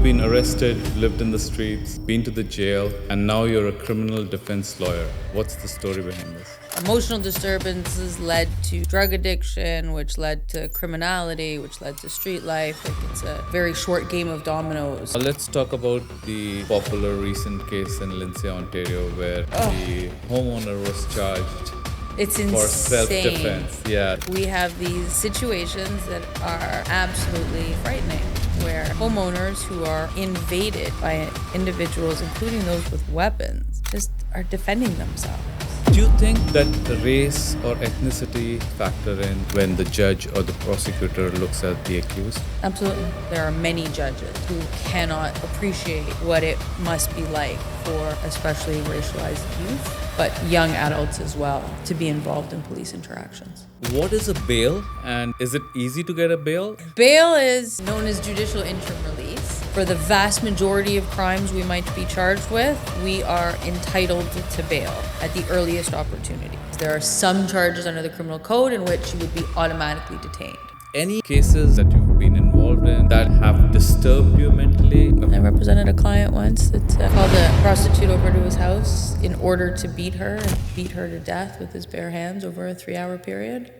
You've been arrested, lived in the streets, been to the jail, and now you're a criminal defense lawyer. What's the story behind this? Emotional disturbances led to drug addiction, which led to criminality, which led to street life. Like, it's a very short game of dominoes. Let's talk about the popular recent case in Lindsay, Ontario, where the homeowner was charged It's for insane. self-defense. Yeah. We have these situations that are absolutely frightening, where homeowners who are invaded by individuals, including those with weapons, just are defending themselves. Do you think that race or ethnicity factor in when the judge or the prosecutor looks at the accused? Absolutely. There are many judges who cannot appreciate what it must be like for especially racialized youth, but young adults as well, to be involved in police interactions. What is a bail, and is it easy to get a bail? Bail is known as judicial interim release. For the vast majority of crimes we might be charged with, we are entitled to bail at the earliest opportunity. There are some charges under the criminal code in which you would be automatically detained. Any cases that you've been involved in that have disturbed you mentally? I represented a client once that called a prostitute over to his house in order to beat her and beat her to death with his bare hands over a 3-hour period.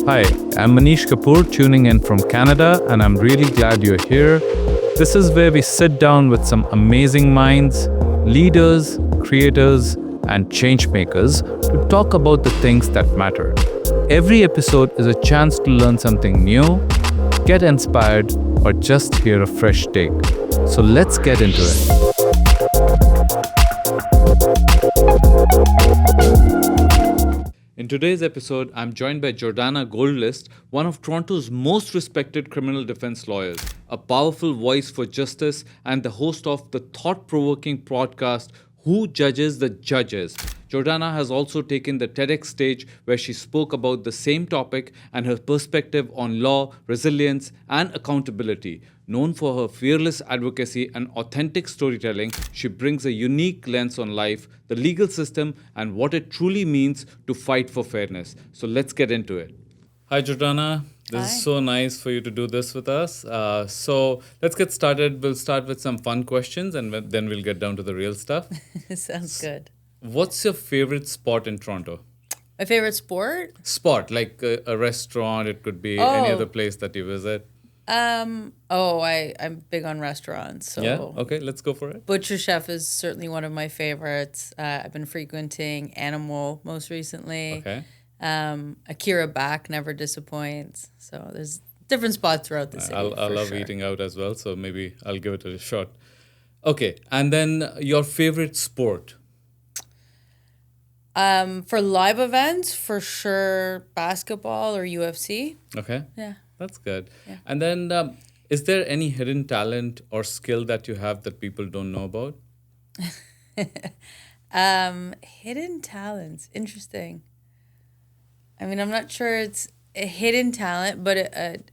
Hi, I'm Manish Kapoor tuning in from Canada, and I'm really glad you're here. This is where we sit down with some amazing minds, leaders, creators, and change makers to talk about the things that matter. Every episode is a chance to learn something new, get inspired, or just hear a fresh take. So let's get into it. In today's episode, I'm joined by Jordana Goldlist, one of Toronto's most respected criminal defense lawyers, a powerful voice for justice, and the host of the thought-provoking podcast, Who Judges the Judges? Jordana has also taken the TEDx stage where she spoke about the same topic and her perspective on law, resilience, and accountability. Known for her fearless advocacy and authentic storytelling, she brings a unique lens on life, the legal system, and what it truly means to fight for fairness. So let's get into it. Hi, Jordana. This is so nice for you to do this with us. So let's get started. We'll start with some fun questions and then we'll get down to the real stuff. Sounds good. What's your favorite spot in Toronto? My favorite sport? Spot, like a restaurant. It could be any other place that you visit. I'm big on restaurants. So Yeah? Okay, let's go for it. Butcher Chef is certainly one of my favorites. I've been frequenting Animal most recently. Okay. Akira Back never disappoints. So there's different spots throughout the city. I love eating out as well, so maybe I'll give it a shot. Okay, and then your favorite sport? For live events, for sure, basketball or UFC. Okay. Yeah. That's good. Yeah. And then is there any hidden talent or skill that you have that people don't know about? Hidden talents. Interesting. I mean, I'm not sure it's a hidden talent, but a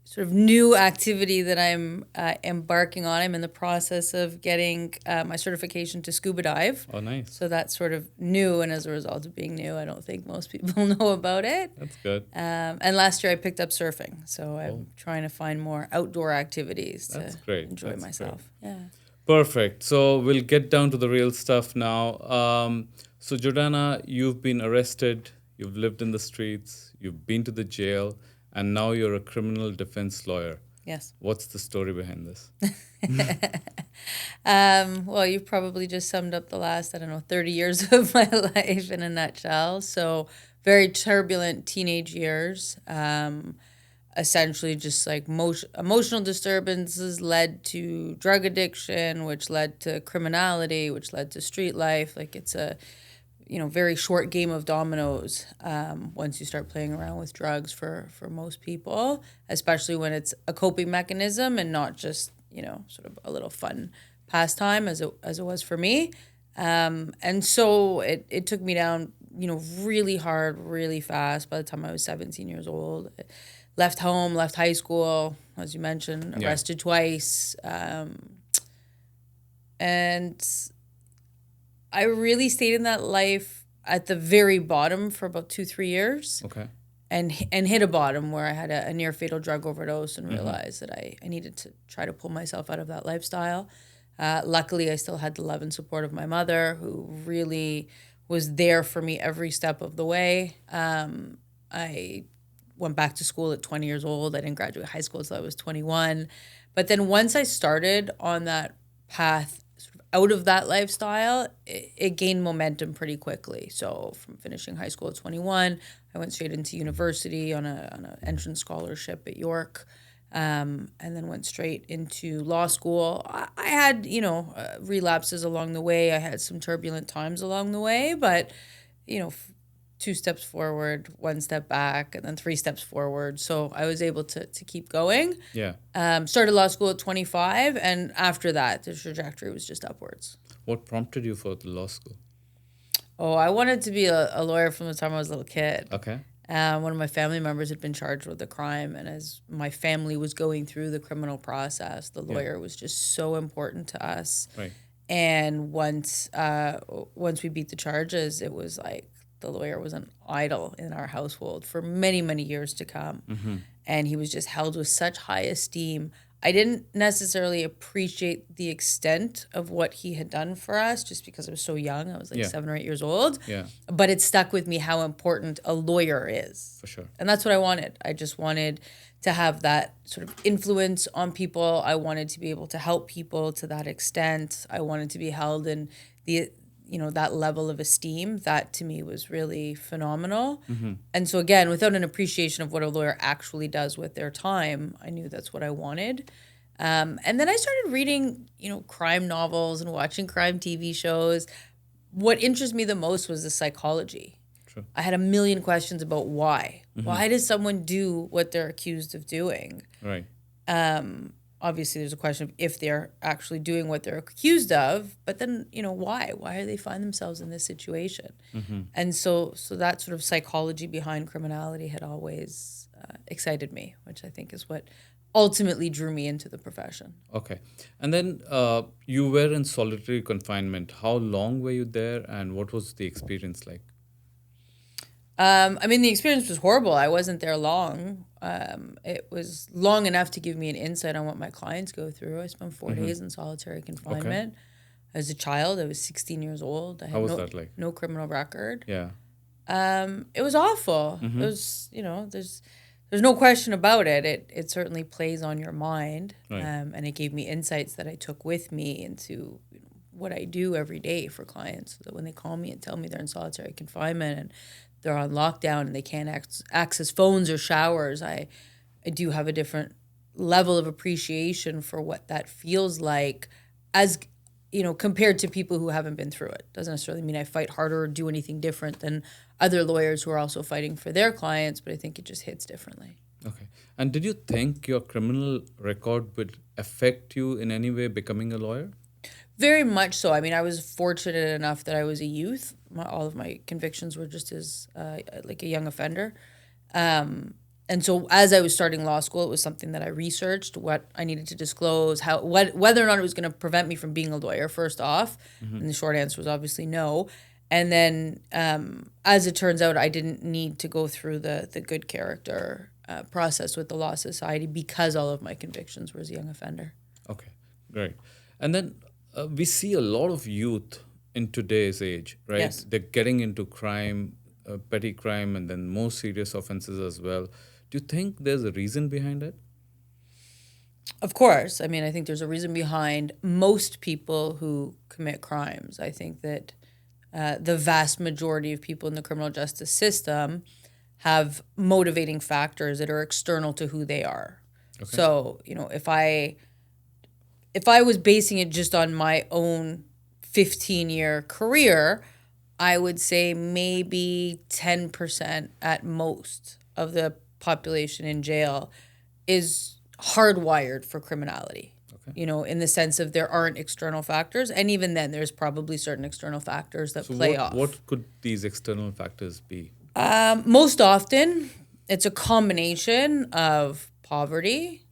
sort of new activity that I'm embarking on. I'm in the process of getting my certification to scuba dive. Oh, nice. So that's sort of new, and as a result of being new, I don't think most people know about it. That's good. And last year I picked up surfing, so I'm trying to find more outdoor activities to enjoy myself. Great. Yeah. Perfect. So we'll get down to the real stuff now. So Jordana, you've been arrested, you've lived in the streets, you've been to the jail, and now you're a criminal defense lawyer. Yes. What's the story behind this? Well, you've probably just summed up the last, 30 years of my life in a nutshell. So very turbulent teenage years. Essentially just like emotional disturbances led to drug addiction, which led to criminality, which led to street life. Like, it's a very short game of dominoes once you start playing around with drugs for most people, especially when it's a coping mechanism and not just, sort of a little fun pastime as it was for me. And so it took me down, really hard, really fast by the time I was 17 years old. Left home, left high school, as you mentioned, arrested twice. And I really stayed in that life at the very bottom for about 2-3 years. Okay. and hit a bottom where I had a near fatal drug overdose and realized that I needed to try to pull myself out of that lifestyle. Luckily, I still had the love and support of my mother, who really was there for me every step of the way. I went back to school at 20 years old. I didn't graduate high school until I was 21. But then once I started on that path sort of out of that lifestyle, it gained momentum pretty quickly. So from finishing high school at 21, I went straight into university on an entrance scholarship at York. And then went straight into law school. I had, relapses along the way. I had some turbulent times along the way, but, 2 steps forward, 1 step back, and then 3 steps forward. So I was able to keep going. Yeah. Started law school at 25, and after that, the trajectory was just upwards. What prompted you for the law school? Oh, I wanted to be a lawyer from the time I was a little kid. Okay. One of my family members had been charged with a crime, and as my family was going through the criminal process, the lawyer was just so important to us. Right. And once we beat the charges, it was like the lawyer was an idol in our household for many, many years to come. And he was just held with such high esteem. I didn't necessarily appreciate the extent of what he had done for us just because I was so young. I was like 7 or 8 years old. Yeah. But it stuck with me how important a lawyer is. For sure. And that's what I wanted. I just wanted to have that sort of influence on people. I wanted to be able to help people to that extent. I wanted to be held in that level of esteem. That to me was really phenomenal. And so again, without an appreciation of what a lawyer actually does with their time, I knew that's what I wanted. And then I started reading, crime novels and watching crime TV shows. What interested me the most was the psychology. True. I had a million questions about why. Why does someone do what they're accused of doing? Right. Obviously, there's a question of if they're actually doing what they're accused of, but then, why? Why do they find themselves in this situation? And so that sort of psychology behind criminality had always excited me, which I think is what ultimately drew me into the profession. Okay. And then you were in solitary confinement. How long were you there, and what was the experience like? The experience was horrible. I wasn't there long. It was long enough to give me an insight on what my clients go through. I spent 4 days in solitary confinement. As a child, I was 16 years old. I had How was that like? no criminal record. Yeah. It was awful. It was, there's no question about it. It certainly plays on your mind. Right. And it gave me insights that I took with me into what I do every day for clients. So that when they call me and tell me they're in solitary confinement and they're on lockdown and they can't access phones or showers, I do have a different level of appreciation for what that feels like as, compared to people who haven't been through it. Doesn't necessarily mean I fight harder or do anything different than other lawyers who are also fighting for their clients, but I think it just hits differently. Okay. And did you think your criminal record would affect you in any way becoming a lawyer? Very much so. I was fortunate enough that I was a youth. All of my convictions were just as like a young offender. And so as I was starting law school, it was something that I researched, what I needed to disclose, whether or not it was going to prevent me from being a lawyer, first off. And the short answer was obviously no. And then as it turns out, I didn't need to go through the good character process with the Law Society because all of my convictions were as a young offender. Okay, great. And then we see a lot of youth in today's age, right? Yes. They're getting into crime, petty crime, and then more serious offenses as well. Do you think there's a reason behind it? Of course. I think there's a reason behind most people who commit crimes. I think that the vast majority of people in the criminal justice system have motivating factors that are external to who they are. Okay. So, if I was basing it just on my own 15-year career, I would say maybe 10% at most of the population in jail is hardwired for criminality. Okay. In the sense of there aren't external factors. And even then, there's probably certain external factors that play off. What could these external factors be? Most often, it's a combination of poverty,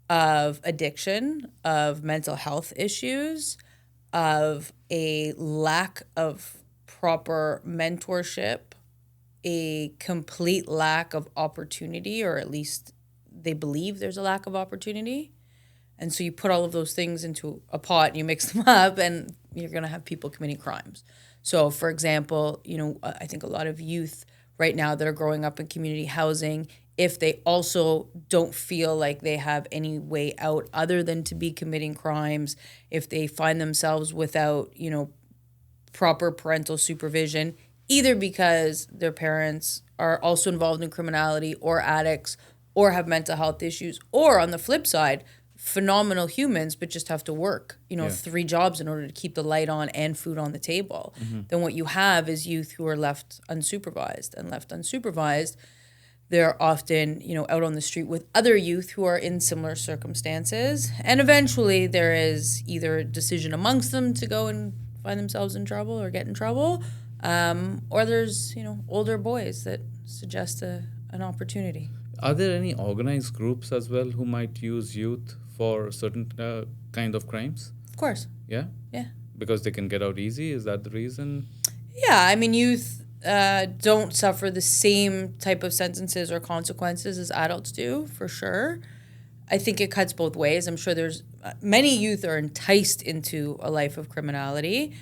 of addiction, of mental health issues, of a lack of proper mentorship a complete lack of opportunity, or at least they believe there's a lack of opportunity. And so you put all of those things into a pot and you mix them up, and you're going to have people committing crimes. So, for example, I think a lot of youth right now that are growing up in community housing, if they also don't feel like they have any way out other than to be committing crimes, if they find themselves without, proper parental supervision, either because their parents are also involved in criminality or addicts or have mental health issues, or on the flip side, phenomenal humans but just have to work, 3 jobs in order to keep the light on and food on the table, then what you have is youth who are left unsupervised. And left unsupervised, they're often, out on the street with other youth who are in similar circumstances. And eventually there is either a decision amongst them to go and find themselves in trouble or get in trouble, or there's, older boys that suggest an opportunity. Are there any organized groups as well who might use youth for certain kind of crimes? Of course. Yeah? Yeah. Because they can get out easy? Is that the reason? Yeah, I mean, youth don't suffer the same type of sentences or consequences as adults do, for sure. I think it cuts both ways. I'm sure there's many youth are enticed into a life of criminality.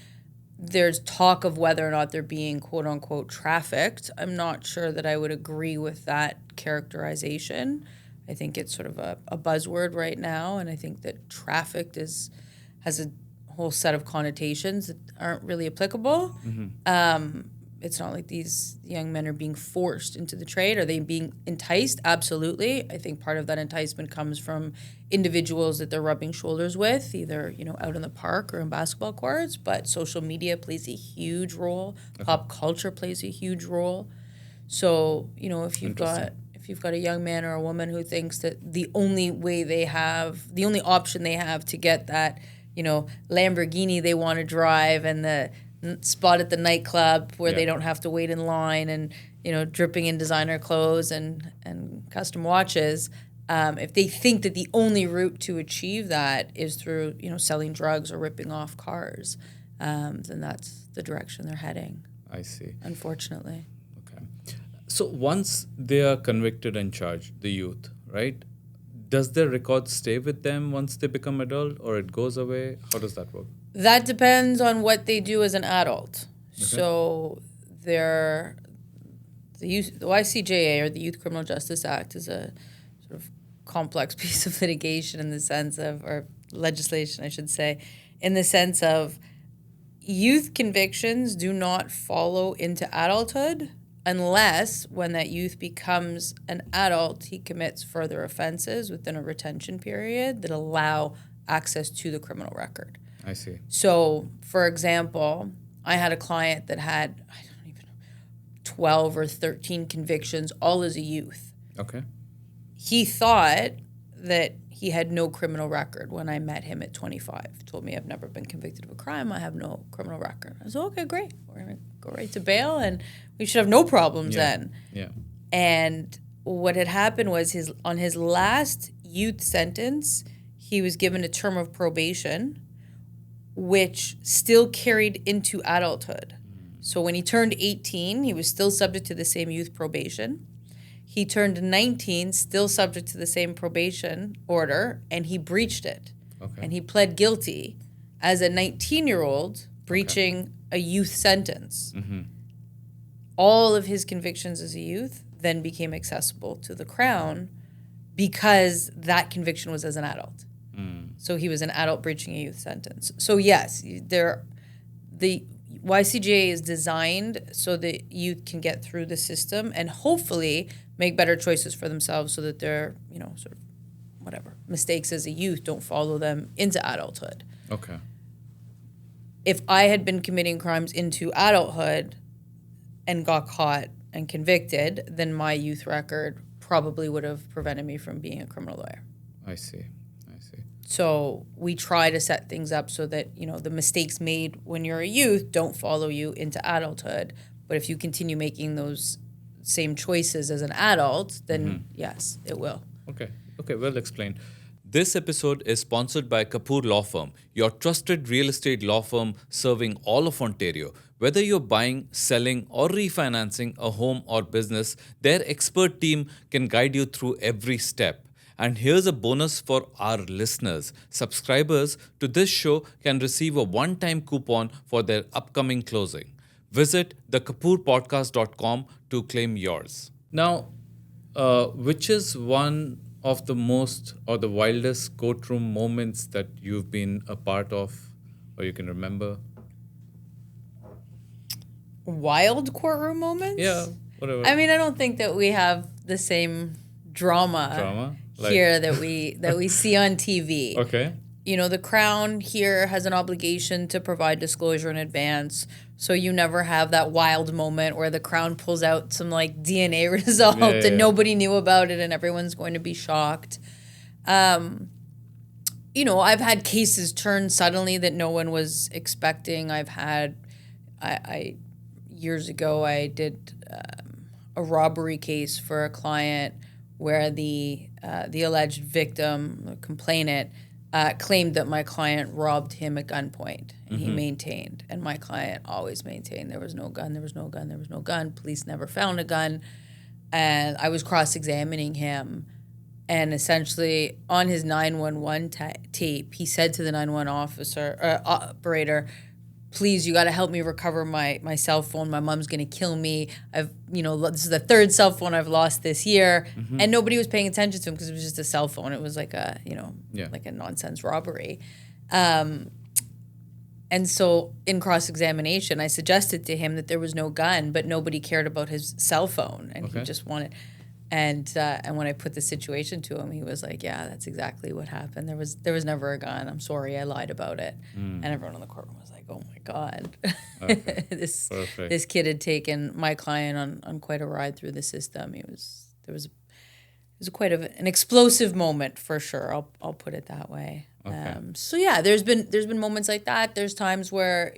There's talk of whether or not they're being quote unquote trafficked. I'm not sure that I would agree with that characterization. I think it's sort of a buzzword right now, and I think that trafficked has a whole set of connotations that aren't really applicable. It's not like these young men are being forced into the trade. Are they being enticed? Absolutely. I think part of that enticement comes from individuals that they're rubbing shoulders with, either, out in the park or in basketball courts. But social media plays a huge role. Pop culture plays a huge role. So, if you've got a young man or a woman who thinks that the only option they have to get that, Lamborghini they want to drive and the spot at the nightclub where they don't have to wait in line and, dripping in designer clothes and custom watches, if they think that the only route to achieve that is through, selling drugs or ripping off cars, then that's the direction they're heading. I see. Unfortunately. Okay. So once they are convicted and charged, the youth, right? Does their record stay with them once they become adult, or it goes away? How does that work? That depends on what they do as an adult. Okay. So the YCJA, or the Youth Criminal Justice Act, is a sort of complex piece of litigation in the sense of, or legislation, I should say, in the sense of youth convictions do not follow into adulthood unless when that youth becomes an adult, he commits further offenses within a retention period that allow access to the criminal record. I see. So, for example, I had a client that had, 12 or 13 convictions, all as a youth. Okay. He thought that he had no criminal record when I met him at 25. Told me I've never been convicted of a crime. I have no criminal record. I said, okay, great. We're going to go right to bail and we should have no problems then. Yeah. And what had happened was on his last youth sentence, he was given a term of probation, which still carried into adulthood. So when he turned 18, he was still subject to the same youth probation. He turned 19, still subject to the same probation order, and he breached it. Okay. And he pled guilty as a 19-year-old breaching a youth sentence. Mm-hmm. All of his convictions as a youth then became accessible to the Crown because that conviction was as an adult. So he was an adult breaching a youth sentence. So yes, the YCJA is designed so that youth can get through the system and hopefully make better choices for themselves so that their, sort of whatever mistakes as a youth don't follow them into adulthood. Okay. If I had been committing crimes into adulthood and got caught and convicted, then my youth record probably would have prevented me from being a criminal lawyer. I see. So we try to set things up so that, the mistakes made when you're a youth don't follow you into adulthood. But if you continue making those same choices as an adult, then yes, it will. Okay, well explained. This episode is sponsored by Kapoor Law Firm, your trusted real estate law firm serving all of Ontario. Whether you're buying, selling, or refinancing a home or business, their expert team can guide you through every step. And here's a bonus for our listeners. Subscribers to this show can receive a one-time coupon for their upcoming closing. Visit thekapoorpodcast.com to claim yours. Now, which is one of the most or the wildest courtroom moments that you've been a part of or you can remember? Wild courtroom moments? Yeah, whatever. I mean, I don't think that we have the same drama, Like- here that we see on TV. Okay. You know, the Crown here has an obligation to provide disclosure in advance. So you never have that wild moment where the Crown pulls out some like DNA result and nobody knew about it and everyone's going to be shocked. You know, I've had cases turn suddenly that no one was expecting. I've had, I years ago, I did a robbery case for a client where the alleged victim, the complainant, claimed that my client robbed him at gunpoint, and he maintained. And my client always maintained there was no gun, there was no gun, there was no gun. Police never found a gun. And I was cross-examining him. And essentially, on his 911 tape, he said to the 911 operator, please, you got to help me recover my cell phone. My mom's going to kill me. This is the third cell phone I've lost this year. And nobody was paying attention to him because it was just a cell phone. It was like like a nonsense robbery. And so in cross-examination, I suggested to him that there was no gun, but nobody cared about his cell phone. And he just wanted... And when I put the situation to him, he was like, "Yeah, that's exactly what happened. There was never a gun. I'm sorry, I lied about it." And everyone in the courtroom was like, "Oh my God, this kid had taken my client on quite a ride through the system." It was quite an explosive moment for sure. I'll put it that way. Okay. So yeah, there's been moments like that. There's times where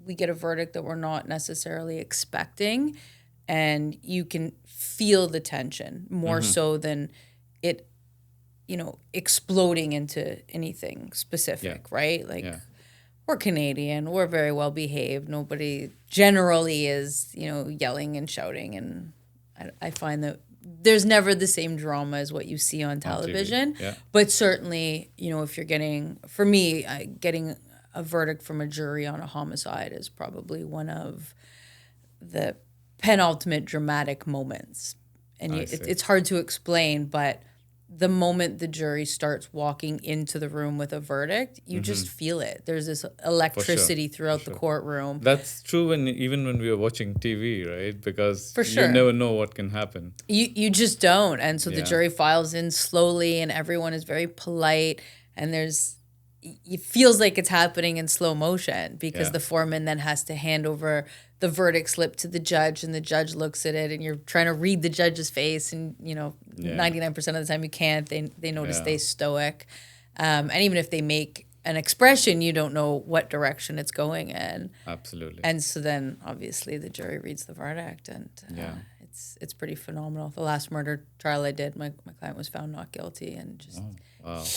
we get a verdict that we're not necessarily expecting. And you can feel the tension more so than it, exploding into anything specific, right? Like, we're Canadian, we're very well behaved. Nobody generally is, yelling and shouting. And I find that there's never the same drama as what you see on television. Yeah. But certainly, if you're getting a verdict from a jury on a homicide is probably one of the penultimate dramatic moments. And it's hard to explain, but the moment the jury starts walking into the room with a verdict, you just feel it. There's this electricity throughout the courtroom. That's true even when we are watching TV, right? Because For sure. you never know what can happen. You just don't. And so the jury files in slowly and everyone is very polite and it feels like it's happening in slow motion because the foreman then has to hand over the verdict slip to the judge and the judge looks at it and you're trying to read the judge's face and 99% of the time you can't. They know to stay stoic. And even if they make an expression, you don't know what direction it's going in. Absolutely. And so then obviously the jury reads the verdict and it's pretty phenomenal. The last murder trial I did, my client was found not guilty and just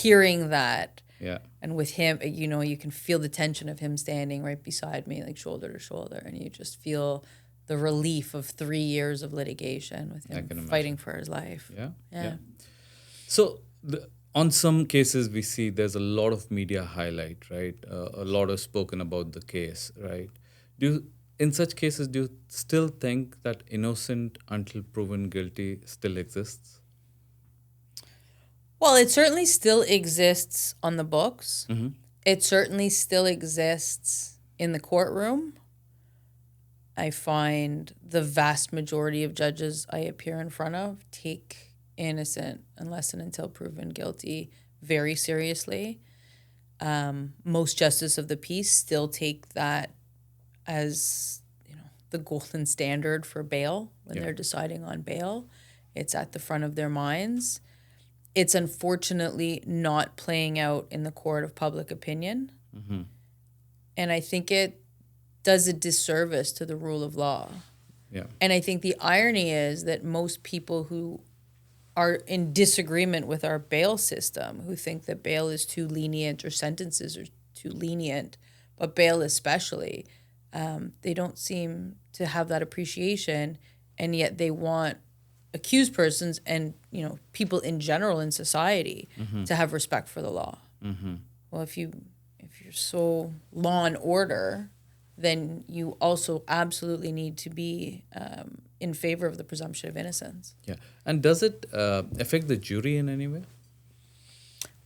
hearing that. Yeah. And with him, you can feel the tension of him standing right beside me, like shoulder to shoulder. And you just feel the relief of 3 years of litigation with him fighting for his life. Yeah. So on some cases, we see there's a lot of media highlight, right? A lot is spoken about the case, right? In such cases, do you still think that innocent until proven guilty still exists? Well, it certainly still exists on the books. It certainly still exists in the courtroom. I find the vast majority of judges I appear in front of take innocent unless and until proven guilty very seriously. Most justices of the peace still take that as the golden standard for bail when they're deciding on bail. It's at the front of their minds. It's unfortunately not playing out in the court of public opinion. And I think it does a disservice to the rule of law. Yeah. And I think the irony is that most people who are in disagreement with our bail system, who think that bail is too lenient or sentences are too lenient, but bail especially, they don't seem to have that appreciation, and yet they want accused persons and people in general in society to have respect for the law. Well, if you're so law and order, then you also absolutely need to be in favor of the presumption of innocence. Yeah. And does it affect the jury in any way?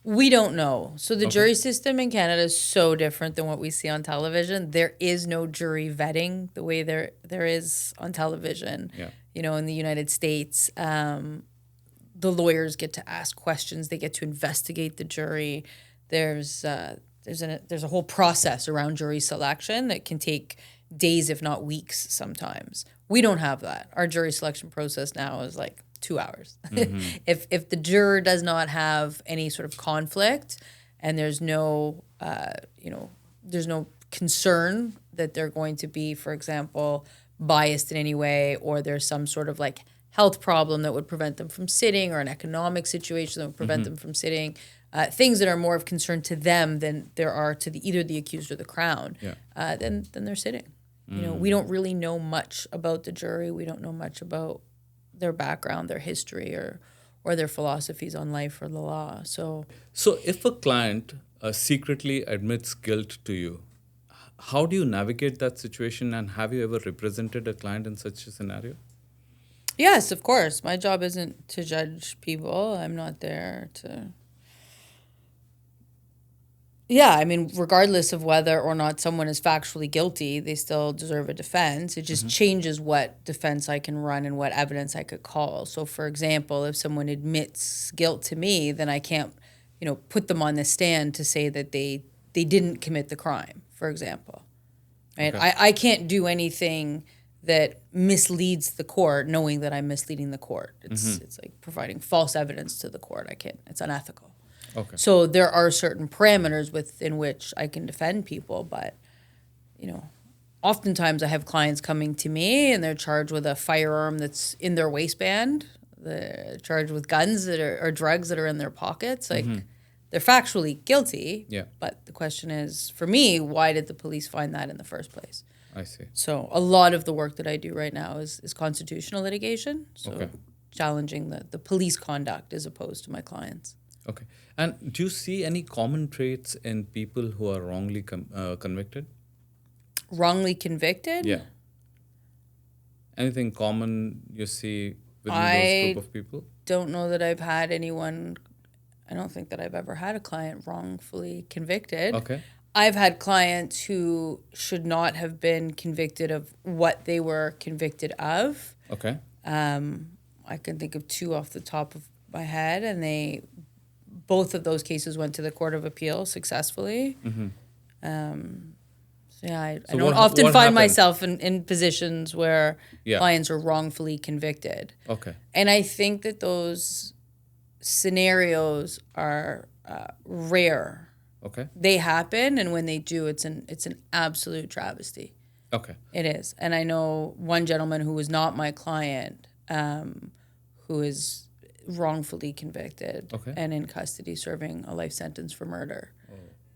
We don't know. So the jury system in Canada is so different than what we see on television. There is no jury vetting the way there is on television. Yeah. In the United States, the lawyers get to ask questions. They get to investigate the jury. There's a whole process around jury selection that can take days, if not weeks, sometimes. We don't have that. Our jury selection process now is like 2 hours. If the juror does not have any sort of conflict, and there's no concern that they're going to be, for example, biased in any way, or there's some sort of like health problem that would prevent them from sitting, or an economic situation that would prevent them from sitting, things that are more of concern to them than there are to either the accused or the Crown, then they're sitting. We don't really know much about the jury. We don't know much about their background, their history, or their philosophies on life or the law. So if a client secretly admits guilt to you, how do you navigate that situation, and have you ever represented a client in such a scenario? yes, of course. My job isn't to judge people. I'm not there to... Yeah, I mean, regardless of whether or not someone is factually guilty, they still deserve a defense. It just changes what defense I can run and what evidence I could call. So, for example, if someone admits guilt to me, then I can't, put them on the stand to say that they didn't commit the crime, for example. Right? Okay. I can't do anything that misleads the court, knowing that I'm misleading the court. It's like providing false evidence to the court. I can't. It's unethical. Okay. So there are certain parameters within which I can defend people, but, oftentimes I have clients coming to me and they're charged with a firearm that's in their waistband. They're charged with guns that are or drugs that are in their pockets. Like, they're factually guilty. Yeah. But the question is, for me, why did the police find that in the first place? I see. So a lot of the work that I do right now is constitutional litigation. So Okay. challenging the police conduct as opposed to my clients. Okay. And do you see any common traits in people who are wrongly convicted? Wrongly convicted? Yeah. Anything common you see within I those group of people? don't know that I've had anyone, I don't think that I've ever had a client wrongfully convicted. Okay. I've had clients who should not have been convicted of what they were convicted of. Okay. I can think of two off the top of my head, and both of those cases went to the Court of Appeal successfully. So yeah, I So don't what often find happened? myself in positions where Yeah. clients are wrongfully convicted. Okay. And I think that those scenarios are rare. Okay. They happen, and when they do, it's an absolute travesty. Okay. It is. And I know one gentleman who was not my client, who is wrongfully convicted Okay. and in custody serving a life sentence for murder.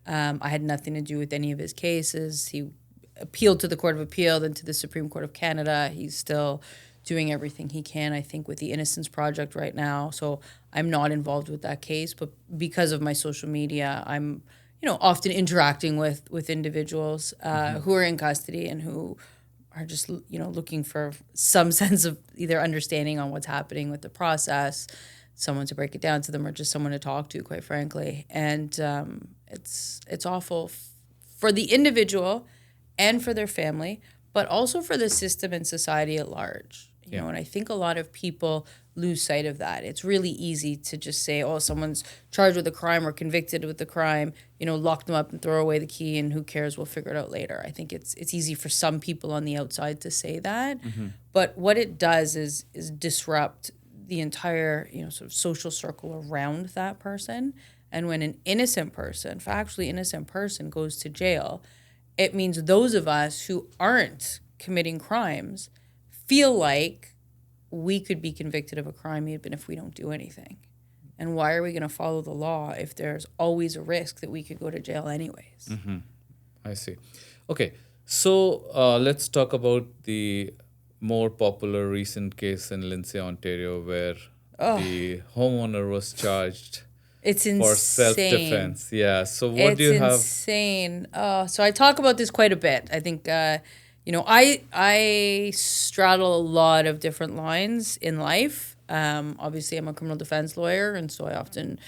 I had nothing to do with any of his cases. He appealed to the Court of Appeal, then to the Supreme Court of Canada. He's still doing everything he can, I think, with the Innocence Project right now. So I'm not involved with that case, but because of my social media, I'm, often interacting with individuals who are in custody and who are just, looking for some sense of either understanding on what's happening with the process, someone to break it down to them, or just someone to talk to, quite frankly. And it's awful for the individual and for their family, but also for the system and society at large. You know, and I think a lot of people lose sight of that. It's really easy to just say, oh, someone's charged with a crime or convicted with the crime, lock them up and throw away the key, and who cares, we'll figure it out later. I think it's easy for some people on the outside to say that. But what it does is disrupt the entire, sort of social circle around that person. And when an innocent person, factually innocent person, goes to jail, it means those of us who aren't committing crimes feel like we could be convicted of a crime even if we don't do anything. And why are we going to follow the law if there's always a risk that we could go to jail anyways? I see. Okay, so let's talk about the more popular recent case in Lindsay, Ontario, where the homeowner was charged It's for insane. self-defense. Yeah. So what do you It's have? insane. So I talk about this quite a bit. I think, I straddle a lot of different lines in life. Obviously, I'm a criminal defense lawyer, and so I often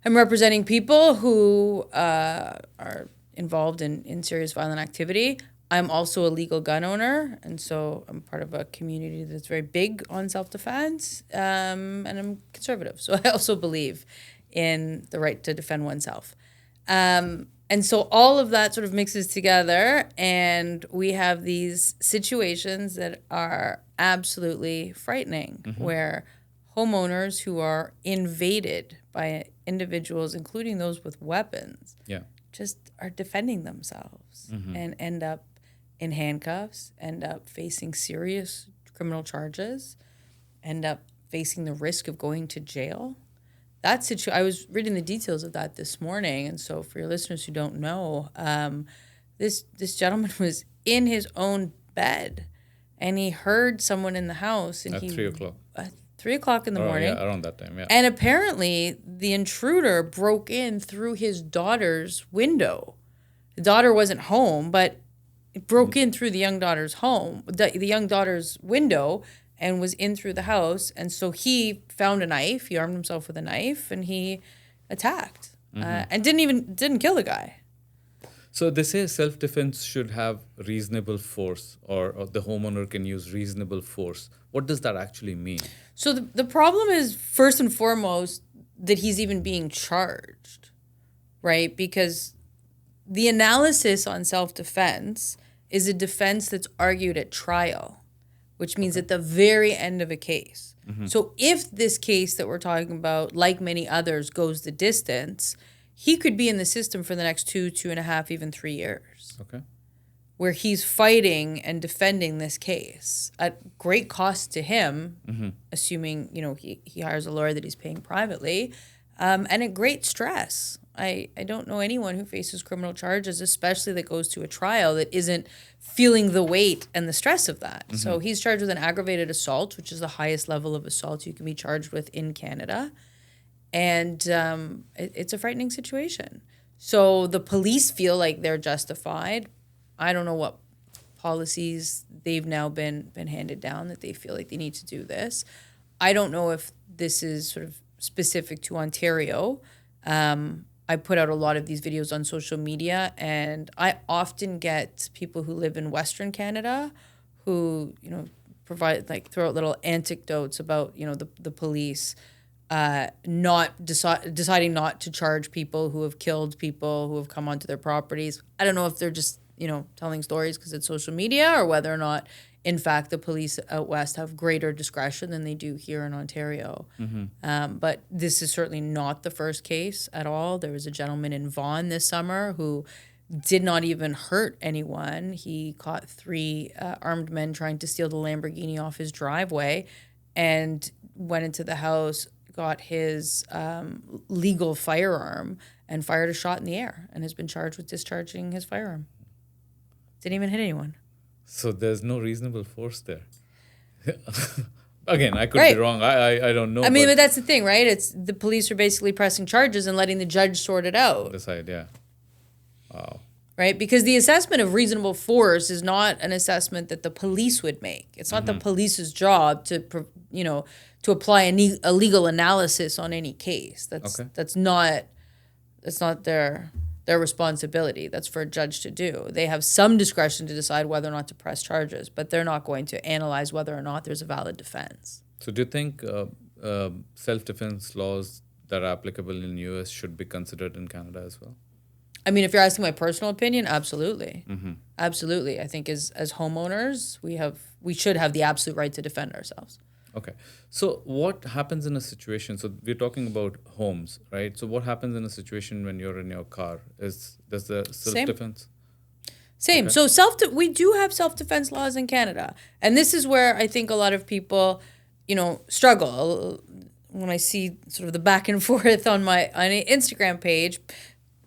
am representing people who are involved in serious violent activity. I'm also a legal gun owner, and so I'm part of a community that's very big on self-defense, and I'm conservative. So I also believe in the right to defend oneself. And so all of that sort of mixes together, and we have these situations that are absolutely frightening, where homeowners who are invaded by individuals, including those with weapons, just are defending themselves and end up in handcuffs, end up facing serious criminal charges, end up facing the risk of going to jail. I was reading the details of that this morning, and so for your listeners who don't know, this gentleman was in his own bed, and he heard someone in the house, and At 3 o'clock. 3 o'clock in the morning. Yeah, around that time, yeah. And apparently, the intruder broke in through his daughter's window. The daughter wasn't home, but it broke in through the young daughter's the young daughter's window, and was in through the house. And so he found a knife. He armed himself with a knife, and he attacked, and didn't kill the guy. So they say self-defense should have reasonable force, or the homeowner can use reasonable force. What does that actually mean? So the problem is, first and foremost, that he's even being charged, right? Because the analysis on self-defense is a defense that's argued at trial, which means at the very end of a case. So if this case that we're talking about, like many others, goes the distance, he could be in the system for the next 2.5, even 3 years. Okay. Where he's fighting and defending this case at great cost to him, assuming, he hires a lawyer that he's paying privately, and at great stress. I don't know anyone who faces criminal charges, especially that goes to a trial, that isn't feeling the weight and the stress of that. So he's charged with an aggravated assault, which is the highest level of assault you can be charged with in Canada. And it's a frightening situation. So the police feel like they're justified. I don't know what policies they've now been handed down that they feel like they need to do this. I don't know if this is sort of specific to Ontario. I put out a lot of these videos on social media, and I often get people who live in Western Canada who, throw out little anecdotes about, the police deciding not to charge people who have killed people who have come onto their properties. I don't know if they're just, telling stories because it's social media, or whether or not, in fact, the police out west have greater discretion than they do here in Ontario. But this is certainly not the first case at all. There was a gentleman in Vaughan this summer who did not even hurt anyone. He caught 3 armed men trying to steal the Lamborghini off his driveway, and went into the house, got his legal firearm, and fired a shot in the air, and has been charged with discharging his firearm. Didn't even hit anyone. So there's no reasonable force there. Again, I could be wrong. I don't know. I mean, but that's the thing, right? It's the police are basically pressing charges and letting the judge sort it out. Decide, yeah. Wow. Right? Because the assessment of reasonable force is not an assessment that the police would make. It's not the police's job to apply a legal analysis on any case. That's not their responsibility. That's for a judge to do. They have some discretion to decide whether or not to press charges, but they're not going to analyze whether or not there's a valid defense. So do you think self-defense laws that are applicable in the US should be considered in Canada as well? I mean, if you're asking my personal opinion, absolutely. Absolutely. I think as homeowners, we should have the absolute right to defend ourselves. Okay. So what happens in a situation? So we're talking about homes, right? So what happens in a situation when you're in your car? Does the self-defense? Same. Okay. So we do have self-defense laws in Canada. And this is where I think a lot of people struggle when I see sort of the back and forth on an Instagram page.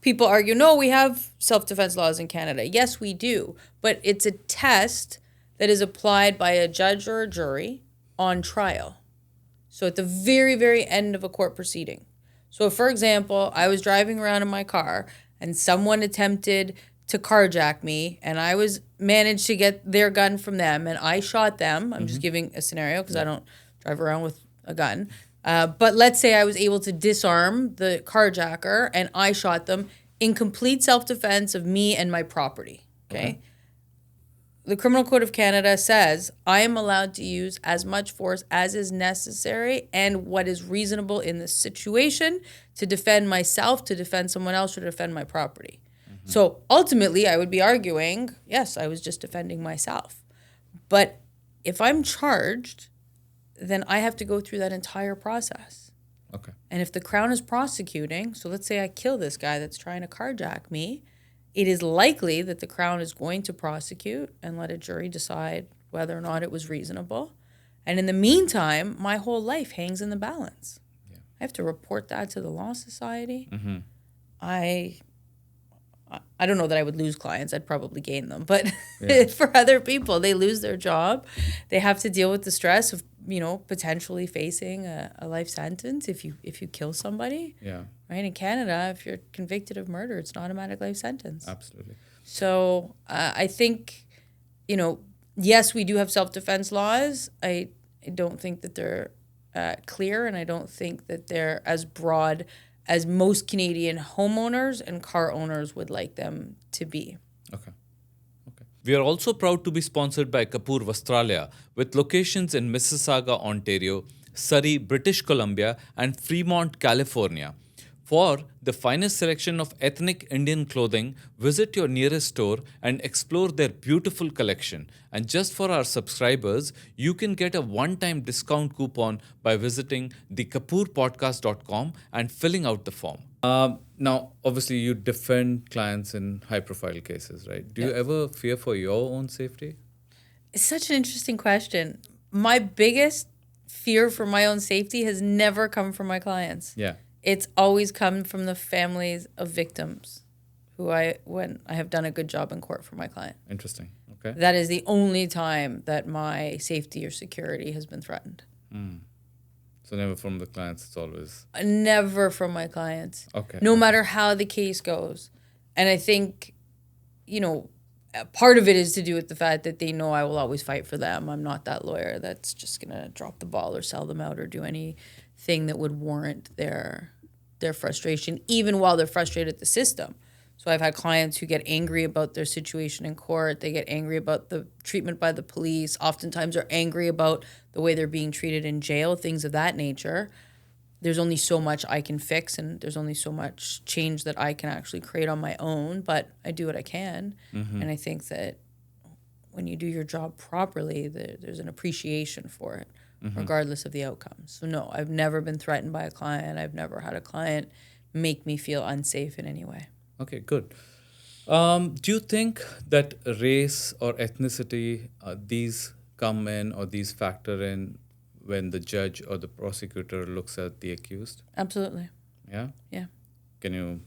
People argue, no, we have self-defense laws in Canada. Yes, we do. But it's a test that is applied by a judge or a jury on trial. So at the very, very end of a court proceeding. So, for example, I was driving around in my car and someone attempted to carjack me and I managed to get their gun from them and I shot them. I'm just giving a scenario because I don't drive around with a gun. But let's say I was able to disarm the carjacker and I shot them in complete self-defense of me and my property. Okay? The Criminal Code of Canada says I am allowed to use as much force as is necessary and what is reasonable in this situation to defend myself, to defend someone else, or to defend my property. So ultimately, I would be arguing, yes, I was just defending myself. But if I'm charged, then I have to go through that entire process. Okay. And if the Crown is prosecuting, so let's say I kill this guy that's trying to carjack me, it is likely that the Crown is going to prosecute and let a jury decide whether or not it was reasonable. And in the meantime, my whole life hangs in the balance. Yeah. I have to report that to the Law Society. Mm-hmm. I don't know that I would lose clients. I'd probably gain them. But for other people, they lose their job. They have to deal with the stress of, potentially facing a life sentence if you kill somebody. Yeah. Right? In Canada, if you're convicted of murder, it's an automatic life sentence. Absolutely. So I think, yes, we do have self-defense laws. I don't think that they're clear, and I don't think that they're as broad as most Canadian homeowners and car owners would like them to be. Okay. We are also proud to be sponsored by Kapoor Vastralaya, with locations in Mississauga, Ontario, Surrey, British Columbia, and Fremont, California. For the finest selection of ethnic Indian clothing, visit your nearest store and explore their beautiful collection. And just for our subscribers, you can get a one-time discount coupon by visiting thekapoorpodcast.com and filling out the form. Now, obviously, you defend clients in high-profile cases, right? Do you ever fear for your own safety? It's such an interesting question. My biggest fear for my own safety has never come from my clients. Yeah. It's always come from the families of victims when I have done a good job in court for my client. Interesting. Okay. That is the only time that my safety or security has been threatened. So never from the clients, it's always... Never from my clients. Okay. No matter how the case goes. And I think, part of it is to do with the fact that they know I will always fight for them. I'm not that lawyer that's just going to drop the ball or sell them out or do anything that would warrant their frustration, even while they're frustrated at the system. So I've had clients who get angry about their situation in court. They get angry about the treatment by the police. Oftentimes are angry about the way they're being treated in jail, things of that nature. There's only so much I can fix, and there's only so much change that I can actually create on my own, but I do what I can. Mm-hmm. And I think that when you do your job properly, there's an appreciation for it, regardless of the outcome. So no, I've never been threatened by a client. I've never had a client make me feel unsafe in any way. Okay, good. Do you think that race or ethnicity, these come in or these factor in when the judge or the prosecutor looks at the accused? Absolutely. Yeah? Yeah. Can you,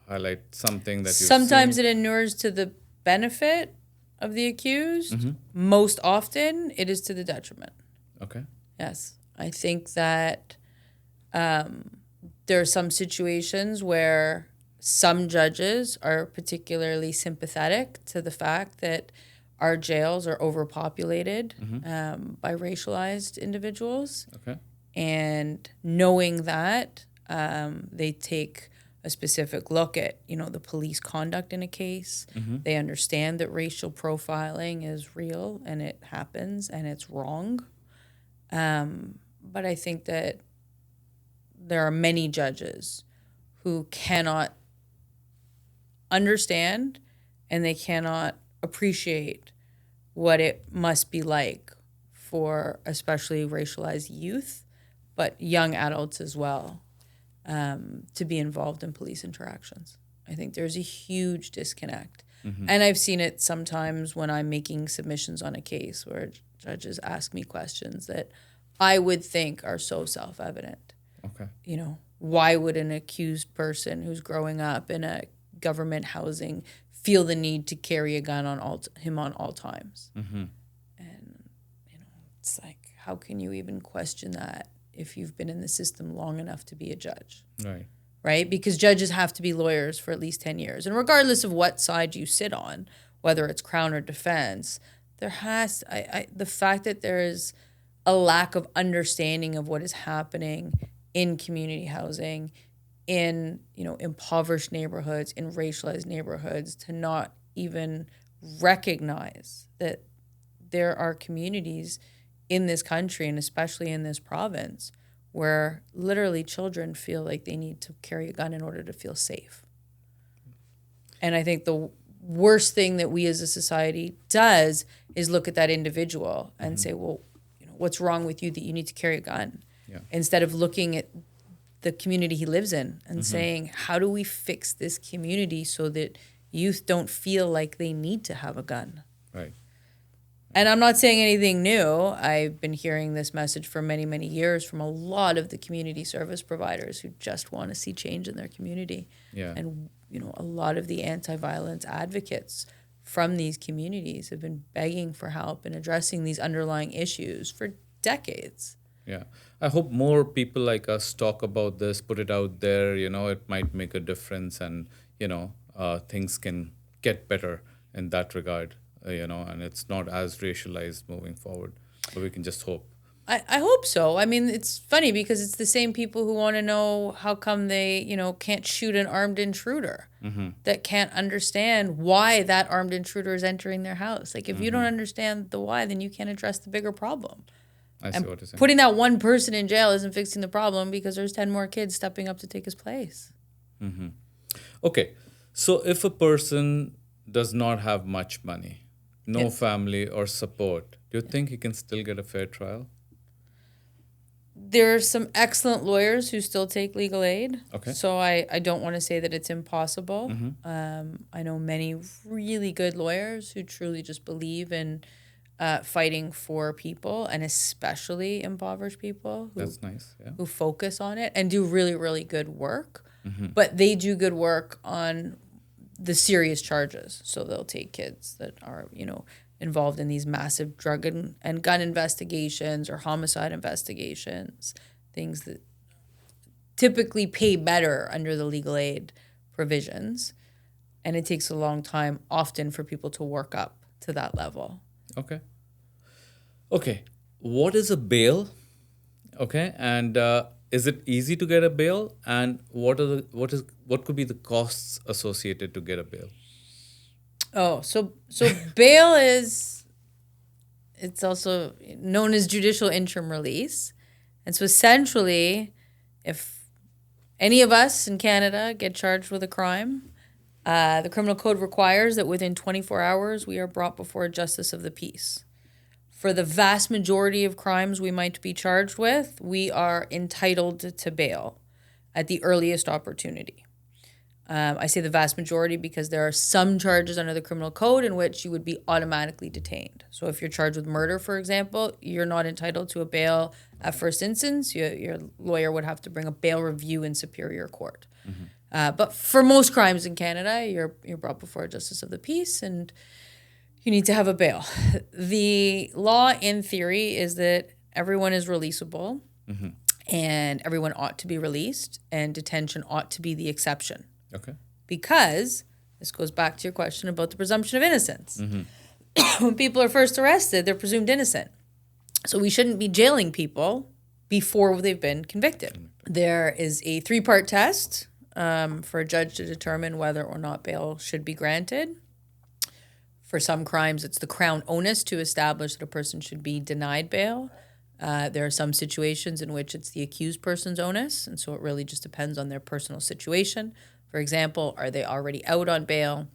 highlight something that you've Sometimes seen? it inures to the benefit of the accused. Most often, it is to the detriment. Okay. Yes. I think that there are some situations where some judges are particularly sympathetic to the fact that our jails are overpopulated by racialized individuals. Okay. And knowing that, they take a specific look at, the police conduct in a case. They understand that racial profiling is real and it happens and it's wrong. But I think that there are many judges who cannot understand and they cannot appreciate what it must be like for especially racialized youth, but young adults as well, to be involved in police interactions. I think there's a huge disconnect. And I've seen it sometimes when I'm making submissions on a case where judges ask me questions that I would think are so self-evident. Okay. You know, why would an accused person who's growing up in a government housing feel the need to carry a gun on all times? And, you know, it's like, how can you even question that if you've been in the system long enough to be a judge? Right. Right? Because judges have to be lawyers for at least 10 years. And regardless of what side you sit on, whether it's Crown or defense, the fact that there is a lack of understanding of what is happening in community housing, in, you know, impoverished neighborhoods, in racialized neighborhoods, to not even recognize that there are communities in this country, and especially in this province, where literally children feel like they need to carry a gun in order to feel safe. And I think the worst thing that we as a society does is look at that individual and say, well, you know, what's wrong with you that you need to carry a gun? Yeah. Instead of looking at the community he lives in and saying, how do we fix this community so that youth don't feel like they need to have a gun? Right. And I'm not saying anything new. I've been hearing this message for many, many years from a lot of the community service providers who just want to see change in their community. Yeah. And, you know, a lot of the anti-violence advocates from these communities have been begging for help in addressing these underlying issues for decades. Yeah. I hope more people like us talk about this, put it out there, you know, it might make a difference, and, you know, things can get better in that regard, you know, and it's not as racialized moving forward, but we can just hope. I hope so. I mean, it's funny because it's the same people who want to know how come they, you know, can't shoot an armed intruder, that can't understand why that armed intruder is entering their house. Like, if you don't understand the why, then you can't address the bigger problem. I see what you're saying. Putting that one person in jail isn't fixing the problem because there's 10 more kids stepping up to take his place. Okay. So if a person does not have much money, no family or support, do you think he can still get a fair trial? There are some excellent lawyers who still take legal aid. Okay. So I don't want to say that it's impossible. I know many really good lawyers who truly just believe in fighting for people, and especially impoverished people That's nice. Yeah. who focus on it and do really, really good work. But they do good work on the serious charges. So they'll take kids that are, you know, involved in these massive drug and gun investigations or homicide investigations, things that typically pay better under the legal aid provisions. And it takes a long time often for people to work up to that level. Okay. Okay. What is a bail? Okay. And is it easy to get a bail? And what could be the costs associated to get a bail? Oh, so bail it's also known as judicial interim release. And so essentially, if any of us in Canada get charged with a crime, the criminal code requires that within 24 hours we are brought before a justice of the peace. For the vast majority of crimes we might be charged with, we are entitled to bail at the earliest opportunity. I say the vast majority because there are some charges under the criminal code in which you would be automatically detained. So if you're charged with murder, for example, you're not entitled to a bail at first instance. Your lawyer would have to bring a bail review in superior court. But for most crimes in Canada, you're brought before a justice of the peace and you need to have a bail. The law in theory is that everyone is releasable and everyone ought to be released, and detention ought to be the exception. Okay. Because this goes back to your question about the presumption of innocence. When people are first arrested, they're presumed innocent. So we shouldn't be jailing people before they've been convicted. There is a 3-part test for a judge to determine whether or not bail should be granted. For some crimes, it's the Crown onus to establish that a person should be denied bail. There are some situations in which it's the accused person's onus, and so it really just depends on their personal situation. For example, are they already out on bail?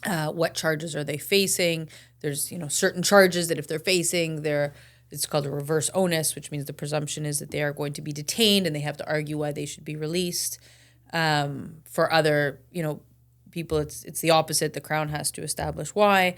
What charges are they facing? There's, you know, certain charges that if they're facing, it's called a reverse onus, which means the presumption is that they are going to be detained and they have to argue why they should be released. For other, you know, people, it's the opposite. The Crown has to establish why.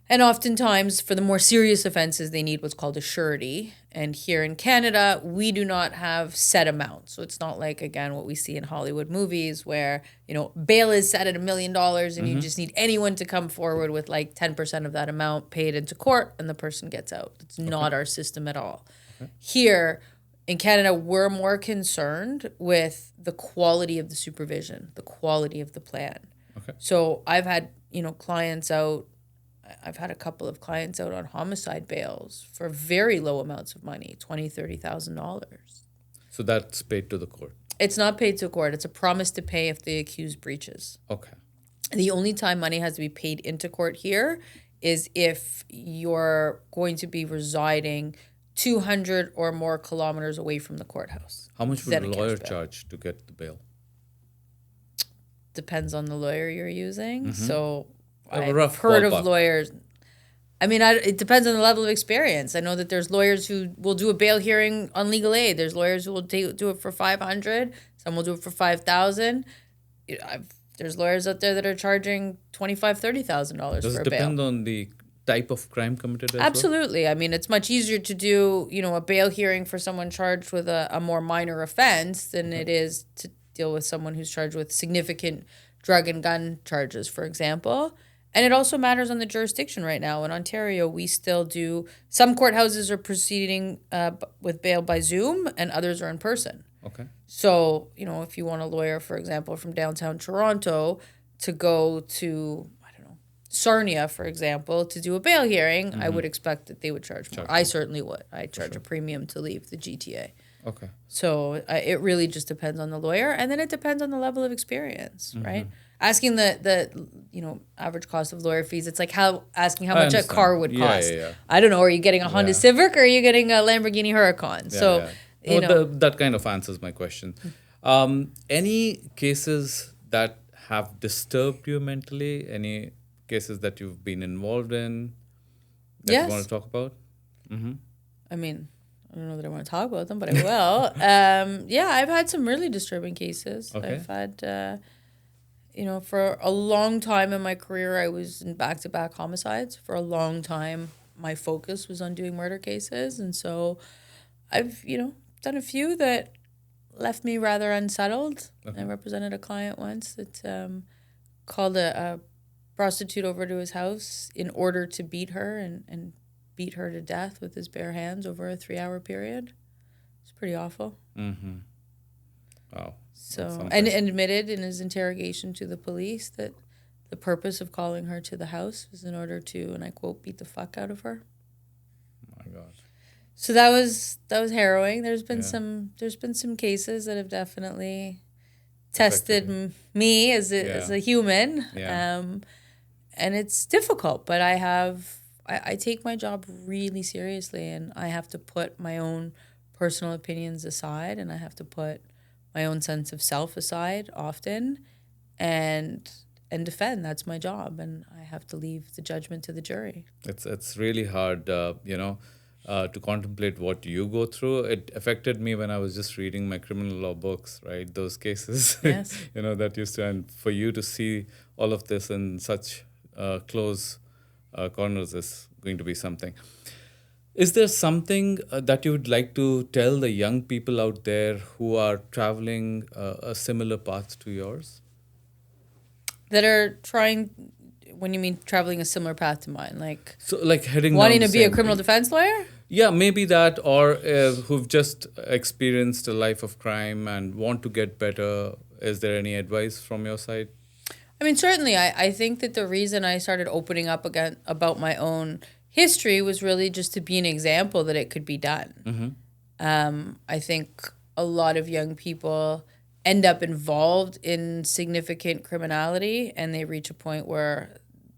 And oftentimes, for the more serious offenses, they need what's called a surety. And here in Canada, we do not have set amounts. So it's not like, again, what we see in Hollywood movies where, bail is set at $1 million and you just need anyone to come forward with like 10% of that amount paid into court and the person gets out. It's not our system at all. Here in Canada, we're more concerned with the quality of the supervision, the quality of the plan. So I've had, clients out. I've had a couple of clients out on homicide bails for very low amounts of money, $20,000, $30,000. So that's paid to the court. It's not paid to court. It's a promise to pay if the accused breaches. Okay. The only time money has to be paid into court here is if you're going to be residing 200 or more kilometers away from the courthouse. How much would a lawyer charge to get the bail? Depends on the lawyer you're using. So I've rough heard ballpark. of lawyers. I mean, it depends on the level of experience. I know that there's lawyers who will do a bail hearing on legal aid. There's lawyers who will do it for $500. Some will do it for $5,000. There's lawyers out there that are charging $25,000, $30,000 for a bail. Does it depend on the type of crime committed as Absolutely. I mean, it's much easier to do, a bail hearing for someone charged with a more minor offense than it is to deal with someone who's charged with significant drug and gun charges, for example. And it also matters on the jurisdiction right now. In Ontario, we still do, some courthouses are proceeding with bail by Zoom and others are in person. Okay. So, if you want a lawyer, for example, from downtown Toronto to go to, Sarnia, for example, to do a bail hearing, I would expect that they would charge more. I certainly would. I charge a premium to leave the GTA. Okay. So it really just depends on the lawyer, and then it depends on the level of experience, right? Asking the average cost of lawyer fees, it's like asking how much a car would cost. Yeah. I don't know. Are you getting a Honda Civic or are you getting a Lamborghini Huracan? That kind of answers my question. Any cases that have disturbed you mentally? Any cases that you've been involved in that you want to talk about? I mean, I don't know that I want to talk about them, but I will. I've had some really disturbing cases. Okay. I've had, for a long time in my career, I was in back-to-back homicides. For a long time, my focus was on doing murder cases. And so I've, done a few that left me rather unsettled. I represented a client once that called a prostitute over to his house in order to beat her and beat her to death with his bare hands over a 3-hour period. It's pretty awful. Wow. So, and admitted in his interrogation to the police that the purpose of calling her to the house was in order to, and I quote, beat the fuck out of her. Oh my God. So that was harrowing. There's been some cases that have definitely tested me as a human. Yeah. And it's difficult, but I take my job really seriously, and I have to put my own personal opinions aside, and I have to put my own sense of self aside often, and defend. That's my job, and I have to leave the judgment to the jury. It's really hard, to contemplate what you go through. It affected me when I was just reading my criminal law books, right? Those cases, Yes. that used to, and for you to see all of this in such close corners is going to be something. Is there something that you would like to tell the young people out there who are traveling a similar path to yours? That are trying, when you mean traveling a similar path to mine, like heading wanting down to the be a same criminal defense lawyer? Yeah, maybe that, or who've just experienced a life of crime and want to get better. Is there any advice from your side? I mean, certainly, I think that the reason I started opening up again about my own history was really just to be an example that it could be done. I think a lot of young people end up involved in significant criminality and they reach a point where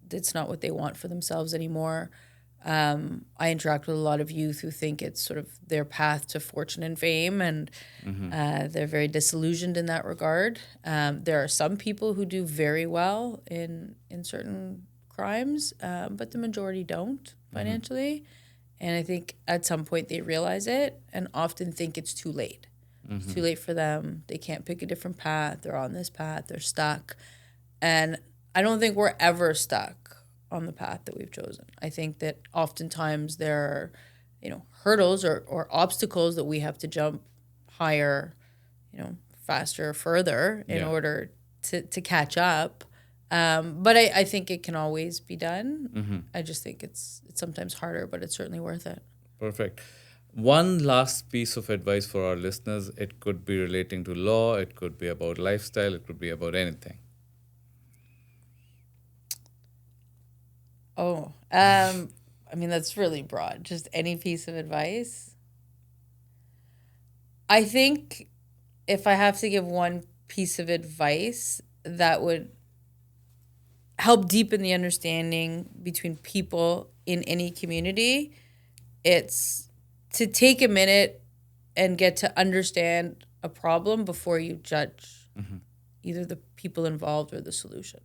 it's not what they want for themselves anymore. I interact with a lot of youth who think it's sort of their path to fortune and fame, and they're very disillusioned in that regard. There are some people who do very well in certain crimes, but the majority don't financially. And I think at some point they realize it and often think it's too late. It's too late for them. They can't pick a different path. They're on this path. They're stuck. And I don't think we're ever stuck on the path that we've chosen. I think that oftentimes there are, hurdles or obstacles that we have to jump higher, faster, further in order to catch up. But I think it can always be done. I just think it's sometimes harder, but it's certainly worth it. Perfect. One last piece of advice for our listeners. It could be relating to law, it could be about lifestyle, it could be about anything. Oh, that's really broad. Just any piece of advice. I think if I have to give one piece of advice that would help deepen the understanding between people in any community, it's to take a minute and get to understand a problem before you judge either the people involved or the solution.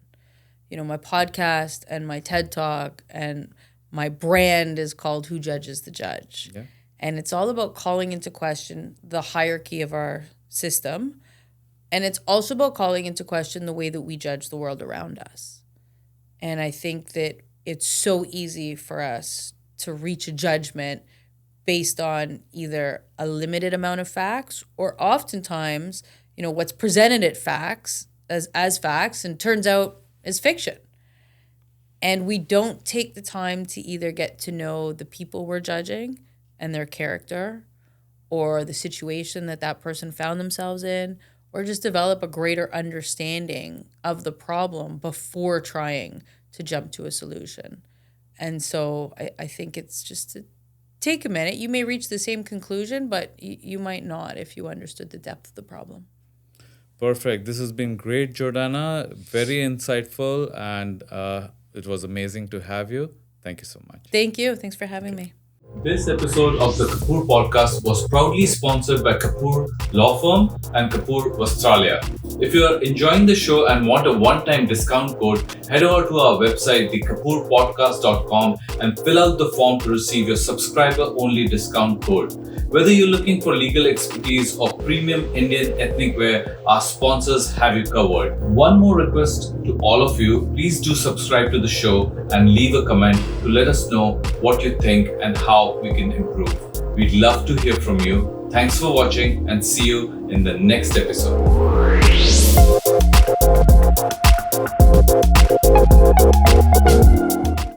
My podcast and my TED Talk and my brand is called Who Judges the Judge. Yeah. And it's all about calling into question the hierarchy of our system. And it's also about calling into question the way that we judge the world around us. And I think that it's so easy for us to reach a judgment based on either a limited amount of facts or oftentimes, what's presented at facts as facts and turns out is fiction. And we don't take the time to either get to know the people we're judging and their character or the situation that person found themselves in, or just develop a greater understanding of the problem before trying to jump to a solution. And so I think it's just to take a minute. You may reach the same conclusion, but you might not if you understood the depth of the problem. Perfect. This has been great, Jordana. Very insightful, and it was amazing to have you. Thank you so much. Thank you. Thanks for having me. This episode of the Kapoor podcast was proudly sponsored by Kapoor Law Firm and Kapoor Australia. If you are enjoying the show and want a one-time discount code, head over to our website, thekapoorpodcast.com, and fill out the form to receive your subscriber-only discount code. Whether you're looking for legal expertise or premium Indian ethnic wear, our sponsors have you covered. One more request to all of you, please do subscribe to the show and leave a comment to let us know what you think and how we can improve. We'd love to hear from you. Thanks for watching and see you in the next episode.